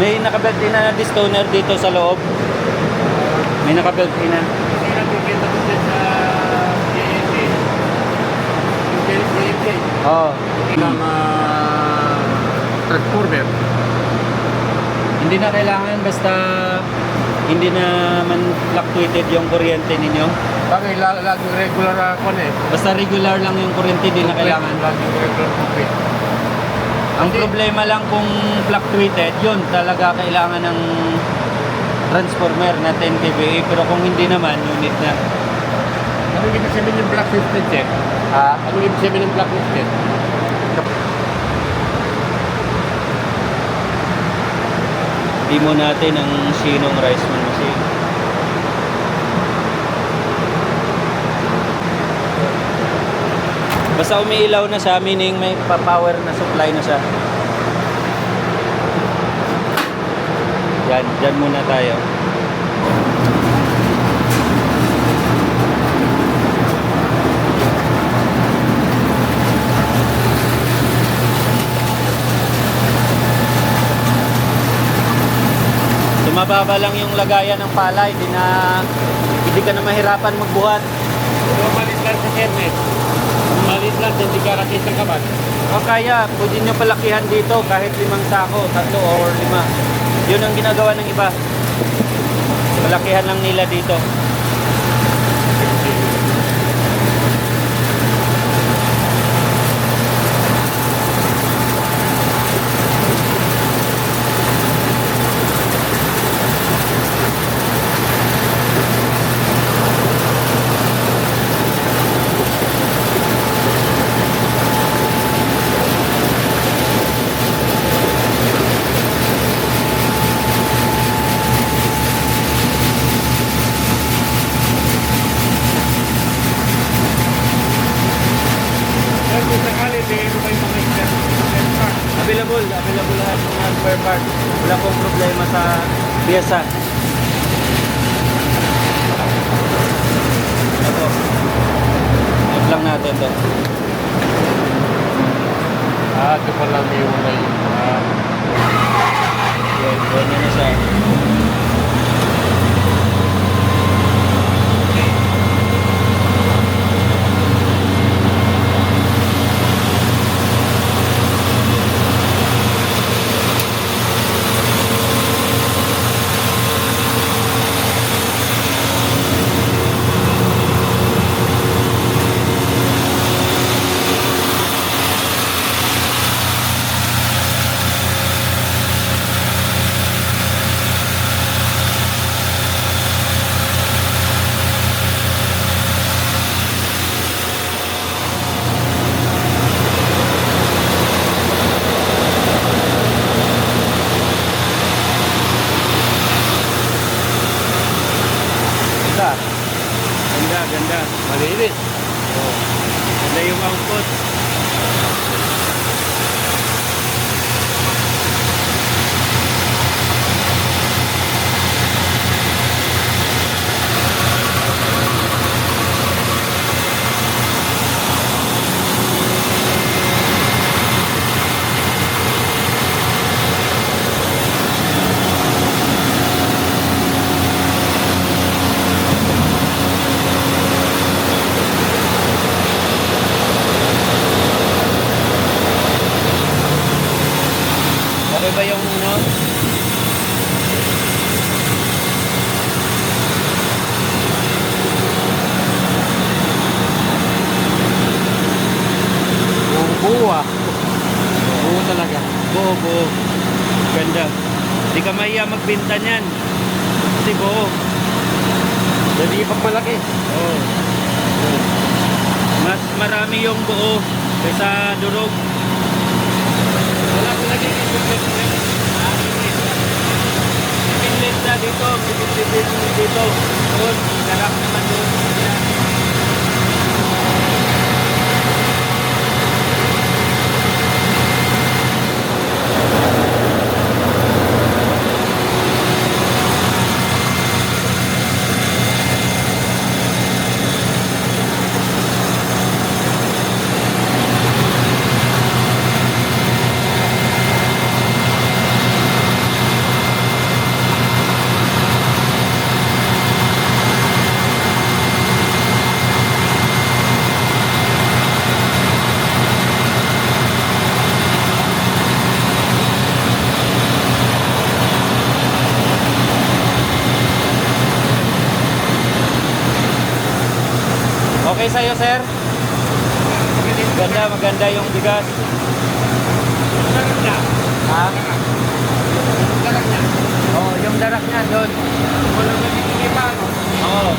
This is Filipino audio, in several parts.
May naka-built-in na distoner dito sa loob. May naka-built-in na. Kasi nakikita ko dyan sa JNT. Yung JNT. Oo. Ng transformer. Hindi na kailangan basta hindi naman fluctuated yung kuryente ninyo. Bakit laging regular ako eh. Basta regular lang yung kuryente, hindi na kailangan. Laging regular complete. Ang problema lang kung fluctuated, yun talaga kailangan ng transformer na 10 kVA. Pero kung hindi naman, unit na. Ano yung ibig sabihin yung blacklisted check? Ano yung ibig sabihin ng blacklisted? Demo natin ang Shinong rice mill machine. Basta umiilaw na siya, meaning may power na supply na siya. Yan, dyan muna tayo. Mababa lang yung lagayan ng palay, hindi ka na mahirapan magbuhat. So, malit lang sa helmet. Malit lang, hindi ka ratis ng kaban. O kaya, pwede nyo palakihan dito kahit 5 sako, 3 or 5. Yun ang ginagawa ng iba. Palakihan lang nila dito. Pero kung sakali, may mga spare part. Available lahat ng mga spare part. Wala pong problema sa piyesa. Ito. Ito lang natin to. Ito pala may ulay. Yan na siya. Ganda. Malinis. Oh. Ganda yung output. Okay ba yung ano? Buo Buo talaga. Buo. Ganda. Hindi ka mahiya magbenta niyan. Kasi buo. Hindi pag malaki. Oh. Mas marami yung buo kaysa durog. Wala ko lagi Pinlit na dito. Pinlit dito. Doon. Garap naman doon. Okay sa'yo, sir? Maganda yung bigas. Darak niya. Ha? Darak niya. Oo, yung darak niya doon. Wala na nitikipa, no? Oo.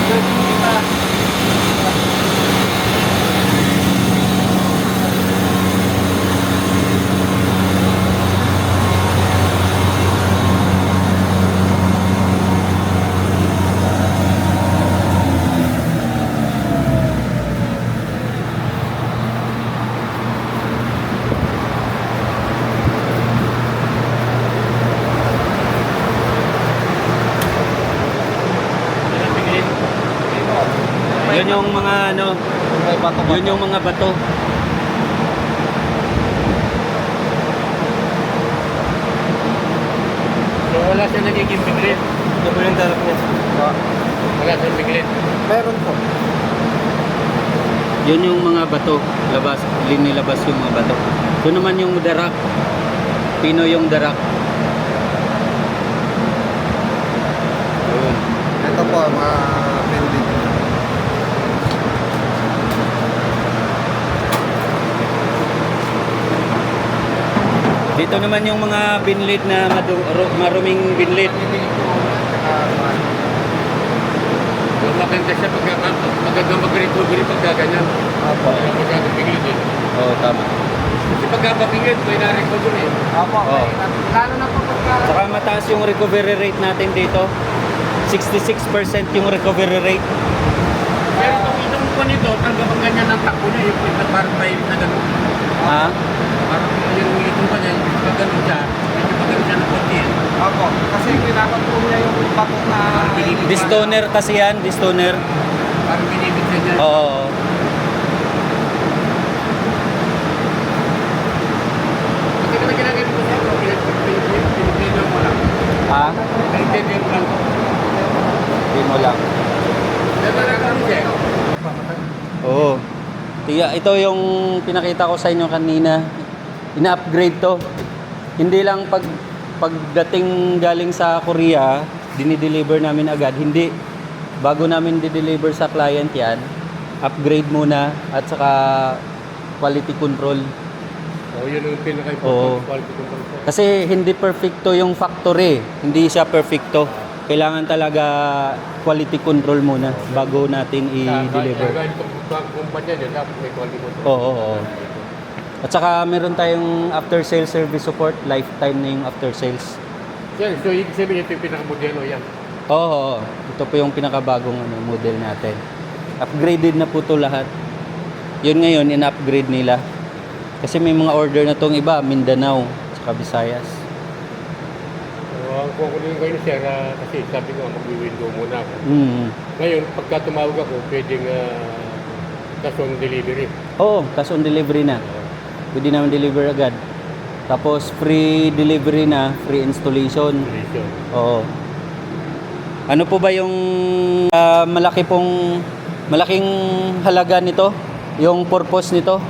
Nitikipa. Yun yung mga ano, yun yung mga bato. So wala siya nagiging biglit. Ito po yung darak niya. Wala siyang biglit. Meron po. Yun yung mga bato. Labas, linilabas yung mga bato. Ito naman yung darak. Pino yung darak. Yun. Ito po, mga building. Dito naman yung mga binlid na maruming binlid. Kung maganda siya pagka mag-recovery pagka ganyan. Apo. Pagka biglit eh. Oo, tama. Kasi pagka mabiglit, may na-recovery eh. Apo. Oo. Lalo na po pagka... Saka mataas yung recovery rate natin dito. 66% yung recovery rate. Pero itong po nito, talagang ganyan ang takbo niya, yung parang mahirap na gano'n. Ha? Parang yung itong pa niya, yung pag gano'n siya, medyo pag gano'n siya ng konti eh. Apo. Kasi pinapatulong niya yung bato na... Distoner kasi yan, distoner. Parang binibit siya niya. Oo. Kasi ka na ginagawa ko siya, pinipinipin mo lang. Ha? Pinipinipin mo lang. Hindi mo lang. Naglalagay mo siya. Oo. Tiga, ito yung pinakita ko sa inyo kanina. Ina-upgrade to. Hindi lang pagdating galing sa Korea, dinideliver namin agad. Hindi. Bago namin di-deliver sa client yan, upgrade muna at saka quality control. Oh, yun yung Oo. pinaka-important quality control po. Kasi hindi perfecto yung factory. Hindi siya perfecto. Kailangan talaga quality control muna bago natin i-deliver. Kahit itong kumpanya niya, dapat may quality control. Oo, oo. At saka meron tayong after sales service support, lifetime na yung after sales. Yan, so ibig sabihin ito yung pinaka-modelo yan. Oo, oo. Ito po yung pinakabagong model natin. Upgraded na po to lahat. Yun ngayon, in-upgrade nila. Kasi may mga order na tong iba, Mindanao, saka Visayas. So, ang kuha ko din kayo sir, kasi sabi ko mag-window muna ako. Mm. Ngayon, pagka tumawag ako, pwedeng cash on delivery. Oo, cash on delivery na. Pwede naman deliver agad. Tapos free delivery na, free installation. Installation. Oo. Ano po ba yung malaking halaga nito? Yung purpose nito?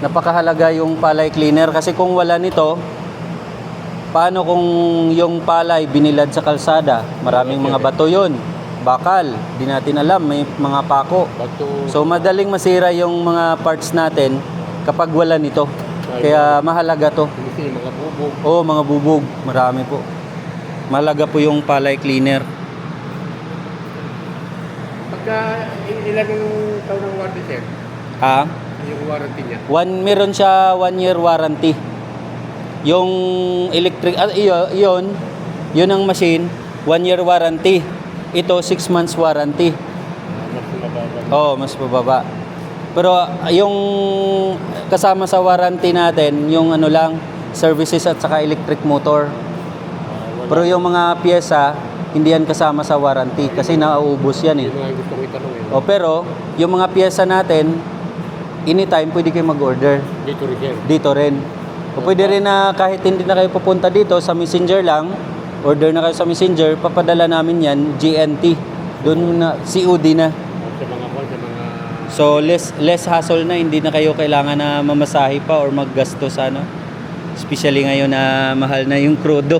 Napakahalaga yung palay cleaner kasi kung wala nito, paano kung yung palay binilad sa kalsada? Maraming mga bato yun. Bakal, di natin alam, may mga pako. Bato, So madaling masira yung mga parts natin kapag wala nito. Kaya mahalaga to. kasi mga bubog. Oo, mga bubog. Marami po. Mahalaga po yung palay cleaner. Pagka ilan yung taon ng warranty sir? Ha? Yung warranty niya. Meron siya 1 year warranty. Yung electric, yun ang machine, 1 year warranty. Ito, 6 months warranty. Mas mababa. Oo, mas mababa. Pero yung kasama sa warranty natin, yung ano lang, services at saka electric motor. Pero yung mga pyesa, hindi yan kasama sa warranty kasi nauubos yan eh. Yung mga gusto ko itanong eh. O pero, yung mga pyesa natin, anytime pwede kayo mag-order. Dito rin sir. Dito rin. O pwede rin na kahit hindi na kayo pupunta dito, sa Messenger lang, order na kayo sa Messenger, papadala namin yan, GNT. Doon na, COD na. Sa mga So less hassle na, hindi na kayo kailangan na mamasahe pa or maggasto sa ano. Especially ngayon na mahal na yung krudo.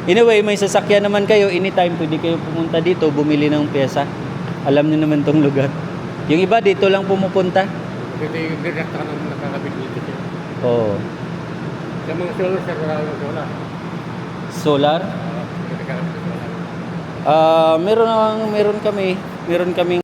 Anyway, may sasakyan naman kayo, anytime pwede kayo pumunta dito, bumili ng pyesa. Alam niyo naman tong lugar. Yung iba dito lang pumupunta. Kasi yung direct ka nang nakakabit dito siya. Oo. Sa mga solar, sir, wala yung solar. Solar? Kasi nakakabit sa solar. Meron kaming